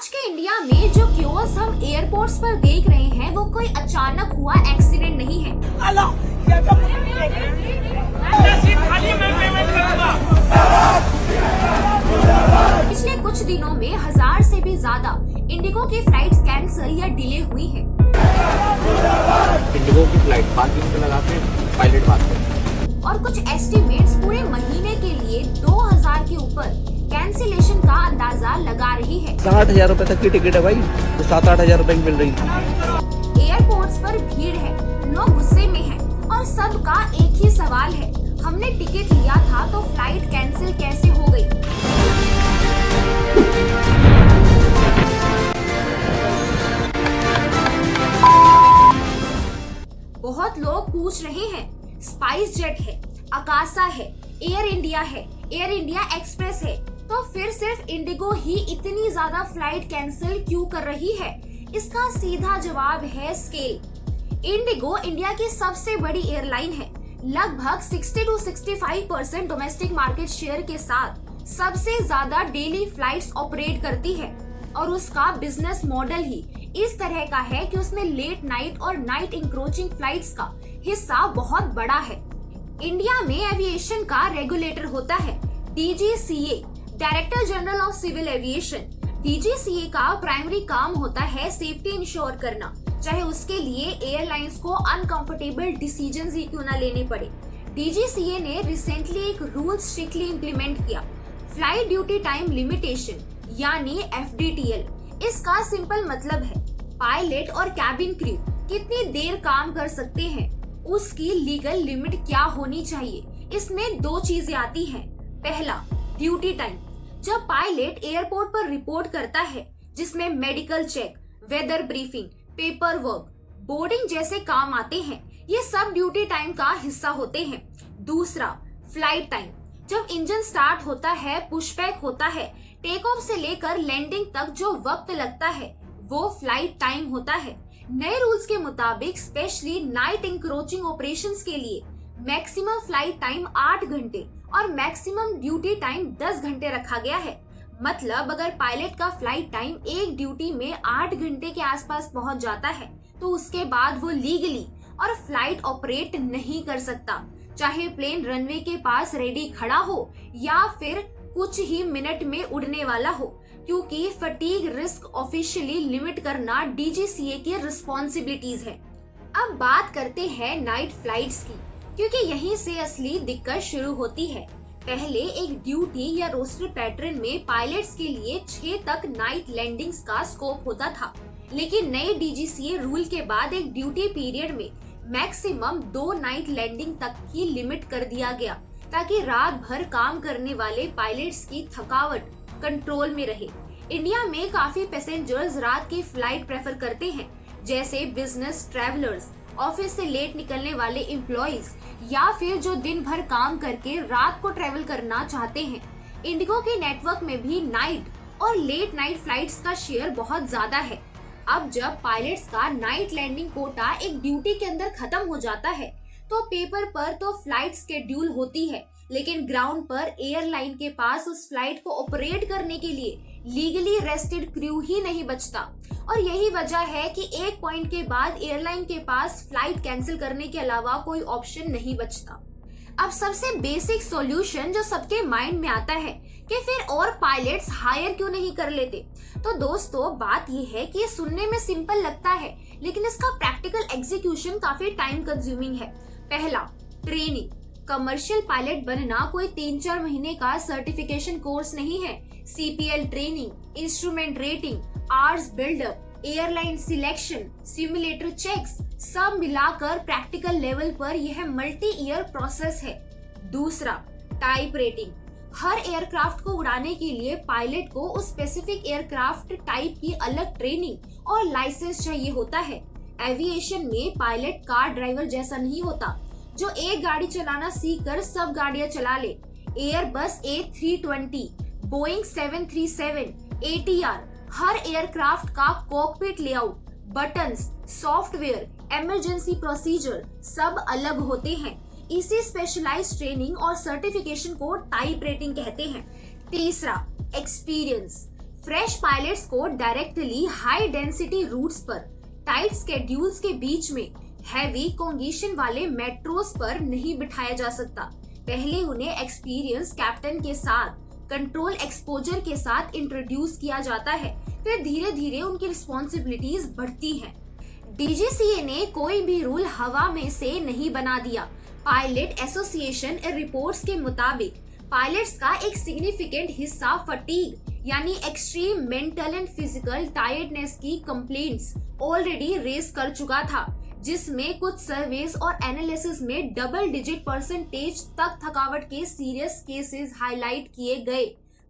आज के इंडिया में जो क्योस हम एयरपोर्ट्स पर देख रहे हैं वो कोई अचानक हुआ एक्सीडेंट नहीं है। पिछले कुछ दिनों में 1000 से भी ज्यादा इंडिगो की फ्लाइट्स कैंसिल या डिले हुई हैं। इंडिगो की फ्लाइट 5 दिन से लगाते हैं, पायलट बात करते और कुछ एस्टिमेट्स पूरे महीने के लिए 2000 के ऊपर कैंसिलेशन का अंदाजा लगा रही है। 60,000 रुपए तक की टिकट है भाई, तो 7-8 हजार रुपए की मिल रही है। एयरपोर्ट्स पर भीड़ है, लोग गुस्से में हैं और सबका एक ही सवाल है, हमने टिकट लिया था तो फ्लाइट कैंसिल कैसे हो गई? बहुत लोग पूछ रहे हैं, स्पाइस जेट है, अकासा है, एयर इंडिया है, एयर इंडिया एक्सप्रेस है, तो फिर सिर्फ इंडिगो ही इतनी ज्यादा फ्लाइट कैंसिल क्यों कर रही है? इसका सीधा जवाब है स्केल। इंडिगो इंडिया की सबसे बड़ी एयरलाइन है, लगभग 60 to 65% डोमेस्टिक मार्केट शेयर के साथ सबसे ज्यादा डेली फ्लाइट्स ऑपरेट करती है और उसका बिजनेस मॉडल ही इस तरह का है कि उसमें लेट नाइट और नाइट इंक्रोचिंग फ्लाइट्स का हिस्सा बहुत बड़ा है। इंडिया में एविएशन का रेगुलेटर होता है DGCA, director general of civil aviation. DGCA का प्राइमरी काम होता है सेफ्टी इंश्योर करना, चाहे उसके लिए एयरलाइंस को अनकंफर्टेबल डिसीजंस ही क्यों न लेने पड़े। DGCA ने रिसेंटली एक रूल स्ट्रिक्टली इम्प्लीमेंट किया, फ्लाइट ड्यूटी टाइम लिमिटेशन यानी FDTL। इसका सिंपल मतलब है पायलट और कैबिन क्रू कितनी देर काम कर सकते हैं, उसकी लीगल लिमिट क्या होनी चाहिए। इसमें दो चीजें आती हैं। पहला, ड्यूटी टाइम। जब पायलट एयरपोर्ट पर रिपोर्ट करता है जिसमें medical check, weather briefing, paper work, boarding जैसे काम आते हैं, ये सब ड्यूटी टाइम का हिस्सा होते हैं। दूसरा, फ्लाइट टाइम। जब इंजन स्टार्ट होता है, पुशबैक होता है, टेक ऑफ से लेकर लैंडिंग तक जो वक्त लगता है वो फ्लाइट टाइम होता है। नए रूल्स के मुताबिक स्पेशली नाइट इंक्रोचिंग ऑपरेशंस के लिए मैक्सिमम फ्लाइट टाइम 8 घंटे और मैक्सिमम ड्यूटी टाइम 10 घंटे रखा गया है। मतलब अगर पायलट का फ्लाइट टाइम एक ड्यूटी में 8 घंटे के आसपास पहुंच जाता है तो उसके बाद वो लीगली और फ्लाइट ऑपरेट नहीं कर सकता, चाहे प्लेन रनवे के पास रेडी खड़ा हो या फिर कुछ ही मिनट में उड़ने वाला हो, क्योंकि फटीग रिस्क ऑफिशियली लिमिट करना DGCA की रिस्पॉन्सिबिलिटीज है। अब बात करते हैं नाइट फ्लाइट्स की, क्योंकि यहीं से असली दिक्कत शुरू होती है। पहले एक ड्यूटी या रोस्टर पैटर्न में पायलट्स के लिए 6 तक नाइट लैंडिंग्स का स्कोप होता था, लेकिन नए DGCA रूल के बाद एक ड्यूटी पीरियड में मैक्सिमम 2 नाइट लैंडिंग तक की लिमिट कर दिया गया, ताकि रात भर काम करने वाले पायलट्स की थकावट कंट्रोल में रहे। इंडिया में काफी पैसेंजर्स रात की फ्लाइट प्रेफर करते हैं, जैसे बिजनेस ट्रैवलर्स, ऑफिस से लेट निकलने वाले एम्प्लॉइज या फिर जो दिन भर काम करके रात को ट्रेवल करना चाहते हैं। इंडिगो के नेटवर्क में भी नाइट और लेट नाइट फ्लाइट्स का शेयर बहुत ज्यादा है। अब जब पायलट्स का नाइट लैंडिंग कोटा एक ड्यूटी के अंदर खत्म हो जाता है तो पेपर पर तो फ्लाइट शेड्यूल होती है, लेकिन ग्राउंड पर एयरलाइन के पास उस फ्लाइट को ऑपरेट करने के लिए लीगली रेस्टेड क्रू ही नहीं बचता। और यही वजह है कि एक पॉइंट के बाद एयरलाइन के पास फ्लाइट कैंसिल करने के अलावा कोई ऑप्शन नहीं बचता। अब सबसे बेसिक सॉल्यूशन जो सबके माइंड में आता है कि फिर और पायलट्स हायर क्यों नहीं कर लेते, तो दोस्तों बात ये है कि ये सुनने में सिंपल लगता है, लेकिन इसका प्रैक्टिकल एग्जीक्यूशन काफी टाइम कंज्यूमिंग है। पहला, ट्रेनिंग। कमर्शियल पायलट बनना कोई 3-4 महीने का सर्टिफिकेशन कोर्स नहीं है। CPL training, instrument rating, hours buildup, airline selection, simulator checks, सब मिलाकर प्रैक्टिकल लेवल पर यह मल्टी ईयर प्रोसेस है। दूसरा, टाइप रेटिंग। हर एयरक्राफ्ट को उड़ाने के लिए पायलट को उस स्पेसिफिक एयरक्राफ्ट टाइप की अलग ट्रेनिंग और लाइसेंस चाहिए होता है। एविएशन में पायलट कार ड्राइवर जैसा नहीं होता जो एक गाड़ी चलाना सीखकर सब गाड़ियां चला ले। एयरबस A320, बोइंग 737, ATR, हर एयरक्राफ्ट का cockpit layout, buttons, software, emergency procedure सब अलग होते हैं। इसी स्पेशलाइज्ड ट्रेनिंग और सर्टिफिकेशन को टाइप रेटिंग कहते हैं। तीसरा, एक्सपीरियंस। फ्रेश पायलट्स को डायरेक्टली हाई डेंसिटी रूट्स पर टाइट स्केड्यूल्स के बीच में हैवी कंजेशन वाले मेट्रोस पर नहीं बिठाया जा सकता। पहले उन्हें एक्सपीरियंस कैप्टन के साथ कंट्रोल एक्सपोजर के साथ इंट्रोड्यूस किया जाता है, फिर धीरे धीरे उनकी रिस्पॉन्सिबिलिटीज बढ़ती हैं। डीजीसीए ने कोई भी रूल हवा में से नहीं बना दिया। पायलट एसोसिएशन रिपोर्ट्स के मुताबिक पायलट्स का एक सिग्निफिकेंट हिस्सा फटीग यानी extreme mental and physical tiredness की कंप्लेंट्स ऑलरेडी रेज कर चुका था, जिसमें कुछ सर्वेस और एनालिसिस में डबल डिजिट परसेंटेज तक थकावट के सीरियस केसेस हाईलाइट किए गए।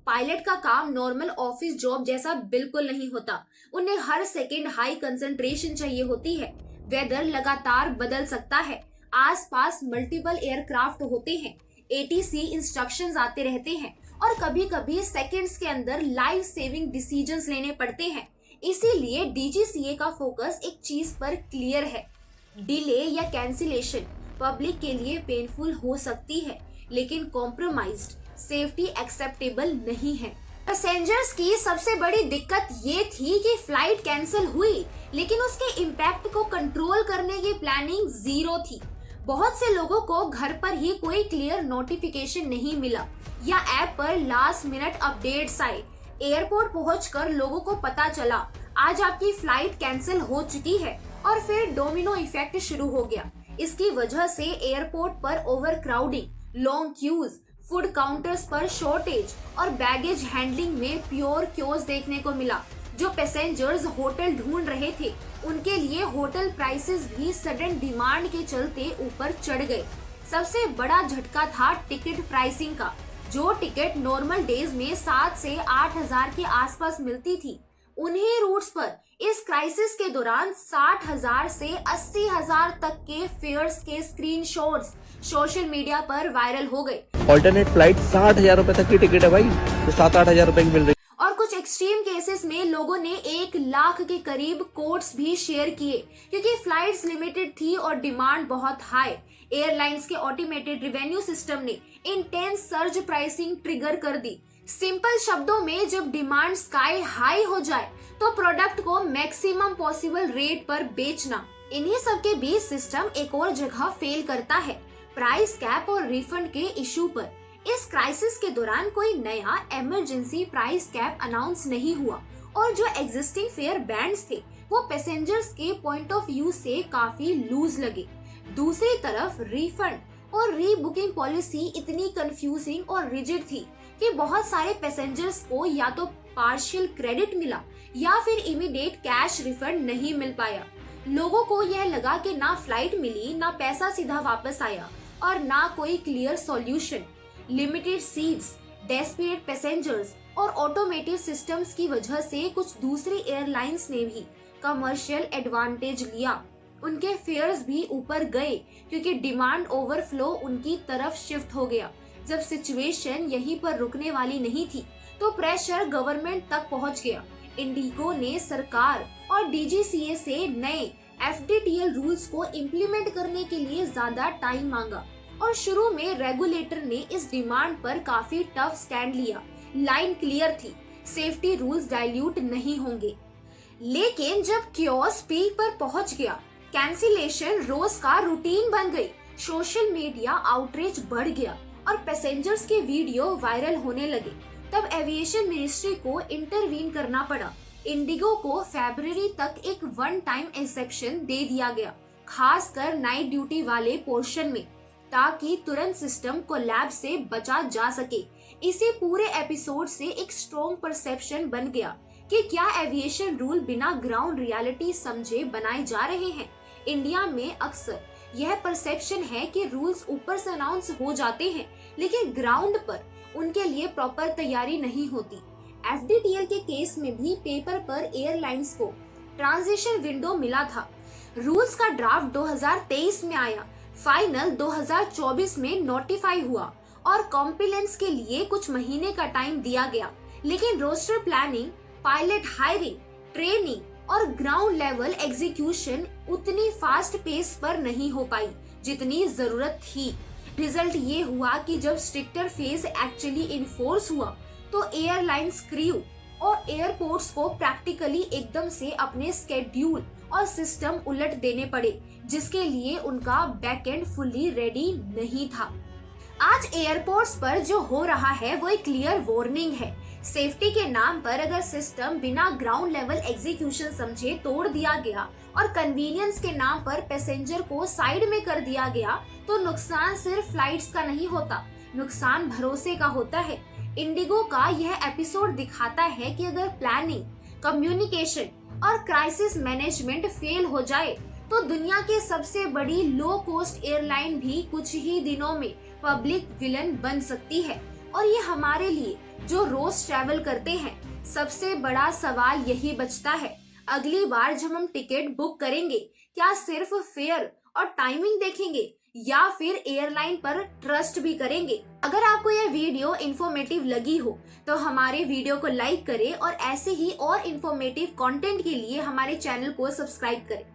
पायलट का काम नॉर्मल ऑफिस जॉब जैसा बिल्कुल नहीं होता। उन्हें हर सेकेंड हाई कंसंट्रेशन चाहिए होती है। वेदर लगातार बदल सकता है, आसपास मल्टीपल एयरक्राफ्ट होते हैं, एटीसी इंस्ट्रक्शंस आते रहते हैं और कभी कभी सेकंड्स के अंदर लाइफ सेविंग डिसीजंस लेने पड़ते हैं। इसीलिए डीजीसीए का फोकस एक चीज पर क्लियर है, डिले या कैंसिलेशन पब्लिक के लिए पेनफुल हो सकती है, लेकिन कॉम्प्रोमाइज्ड सेफ्टी एक्सेप्टेबल नहीं है। पैसेंजर्स की सबसे बड़ी दिक्कत ये थी कि फ्लाइट कैंसिल हुई, लेकिन उसके इम्पैक्ट को कंट्रोल करने की प्लानिंग जीरो थी। बहुत से लोगों को घर पर ही कोई क्लियर नोटिफिकेशन नहीं मिला या ऐप पर लास्ट मिनट अपडेट्स आए। एयरपोर्ट पहुंचकर लोगों को पता चला आज आपकी फ्लाइट कैंसिल हो चुकी है और फिर डोमिनो इफेक्ट शुरू हो गया। इसकी वजह से एयरपोर्ट पर overcrowding, long queues, food counters पर शॉर्टेज और बैगेज हैंडलिंग में प्योर क्योस देखने को मिला। जो पैसेंजर्स होटल ढूंढ रहे थे उनके लिए होटल प्राइसेस भी सडन डिमांड के चलते ऊपर चढ़ गए। सबसे बड़ा झटका था टिकट प्राइसिंग का। जो टिकट नॉर्मल डेज में 7 से 8 हजार के आसपास मिलती थी, उन्हीं रूट्स पर इस क्राइसिस के दौरान 60,000 से 80,000 तक के फेयर्स के स्क्रीनशॉट्स सोशल मीडिया पर वायरल हो गए। ऑल्टरनेट फ्लाइट 60,000 रुपए तक की टिकट है भाई, तो 7-8 हजार रुपए की मिल रही। और कुछ एक्सट्रीम केसेस में लोगों ने 1 लाख के करीब कोट्स भी शेयर किए, क्योंकि फ्लाइट्स लिमिटेड थी और डिमांड बहुत हाई। एयरलाइंस के ऑटोमेटेड रिवेन्यू सिस्टम ने इंटेंस सर्ज प्राइसिंग ट्रिगर कर दी। सिंपल शब्दों में, जब डिमांड स्काई हाई हो जाए तो प्रोडक्ट को मैक्सिमम पॉसिबल रेट पर बेचना। इन्हीं सब के बीच सिस्टम एक और जगह फेल करता है, प्राइस कैप और रिफंड के इशू पर। इस क्राइसिस के दौरान कोई नया इमरजेंसी प्राइस कैप अनाउंस नहीं हुआ और जो एग्जिस्टिंग फेयर बैंड्स थे वो पैसेंजर्स के पॉइंट ऑफ व्यू से काफी लूज लगे। दूसरी तरफ रिफंड और रीबुकिंग पॉलिसी इतनी कंफ्यूजिंग और रिजिड थी कि बहुत सारे पैसेंजर्स को या तो पार्शियल क्रेडिट मिला या फिर इमीडिएट कैश रिफंड नहीं मिल पाया। लोगों को यह लगा कि ना फ्लाइट मिली, ना पैसा सीधा वापस आया और ना कोई clear solution. Limited seats, desperate passengers और ऑटोमेटेड सिस्टम्स की वजह से कुछ दूसरी एयरलाइंस ने भी कमर्शियल एडवांटेज लिया। उनके फेयर्स भी ऊपर गए क्योंकि डिमांड ओवरफ्लो उनकी तरफ शिफ्ट हो गया। जब सिचुएशन यहीं पर रुकने वाली नहीं थी तो प्रेशर गवर्नमेंट तक पहुंच गया। इंडिगो ने सरकार और डीजीसीए से नए एफडीटीएल रूल्स को इम्प्लीमेंट करने के लिए ज्यादा टाइम मांगा और शुरू में रेगुलेटर ने इस डिमांड पर काफी टफ स्टैंड लिया। लाइन क्लियर थी, सेफ्टी रूल्स डाइल्यूट नहीं होंगे। लेकिन जब क्योस पीक पर पहुंच गया, कैंसिलेशन रोज का रूटीन बन गई, सोशल मीडिया आउटरीच बढ़ गया और पैसेंजर्स के वीडियो वायरल होने लगे, तब एविएशन मिनिस्ट्री को इंटरवीन करना पड़ा। इंडिगो को फरवरी तक एक वन टाइम एक्सेप्शन दे दिया गया, खासकर नाइट ड्यूटी वाले पोर्शन में, ताकि तुरंत सिस्टम कोलैप्स से बचा जा सके। इसी पूरे एपिसोड से एक स्ट्रॉन्ग परसेप्शन बन गया कि क्या एविएशन रूल बिना ग्राउंड रियलिटी समझे बनाए जा रहे हैं। इंडिया में अक्सर यह परसेप्शन है कि रूल्स ऊपर से अनाउंस हो जाते हैं, लेकिन ग्राउंड पर उनके लिए प्रॉपर तैयारी नहीं होती। एफडीटीएल के केस में भी पेपर पर एयरलाइंस को ट्रांजिशन विंडो मिला था। रूल्स का ड्राफ्ट 2023 में आया, फाइनल 2024 में नोटिफाई हुआ और कॉम्प्लायंस के लिए कुछ महीने का टाइम दिया गया। लेकिन roster planning, pilot hiring, training और ग्राउंड लेवल एग्जीक्यूशन उतनी फास्ट पेस पर नहीं हो पाई जितनी जरूरत थी। रिजल्ट ये हुआ कि जब स्ट्रिक्टर फेज एक्चुअली इन्फोर्स हुआ तो एयरलाइंस क्रू और एयरपोर्ट्स को प्रैक्टिकली एकदम से अपने स्केड्यूल और सिस्टम उलट देने पड़े, जिसके लिए उनका बैकएंड फुल्ली रेडी नहीं था। आज एयरपोर्ट्स पर जो हो रहा है वो एक क्लियर वार्निंग है। सेफ्टी के नाम पर अगर सिस्टम बिना ग्राउंड लेवल एग्जीक्यूशन समझे तोड़ दिया गया और कन्वीनियंस के नाम पर पैसेंजर को साइड में कर दिया गया, तो नुकसान सिर्फ फ्लाइट्स का नहीं होता, नुकसान भरोसे का होता है। इंडिगो का यह एपिसोड दिखाता है कि अगर प्लानिंग, कम्युनिकेशन और क्राइसिस मैनेजमेंट फेल हो जाए तो दुनिया के सबसे बड़ी लो कॉस्ट एयरलाइन भी कुछ ही दिनों में पब्लिक विलन बन सकती है। और ये हमारे लिए जो रोज ट्रैवल करते हैं, सबसे बड़ा सवाल यही बचता है, अगली बार जब हम टिकट बुक करेंगे क्या सिर्फ फेयर और टाइमिंग देखेंगे या फिर एयरलाइन पर ट्रस्ट भी करेंगे। अगर आपको यह वीडियो इन्फॉर्मेटिव लगी हो तो हमारे वीडियो को लाइक करें और ऐसे ही और इन्फॉर्मेटिव कंटेंट के लिए हमारे चैनल को सब्सक्राइब करें।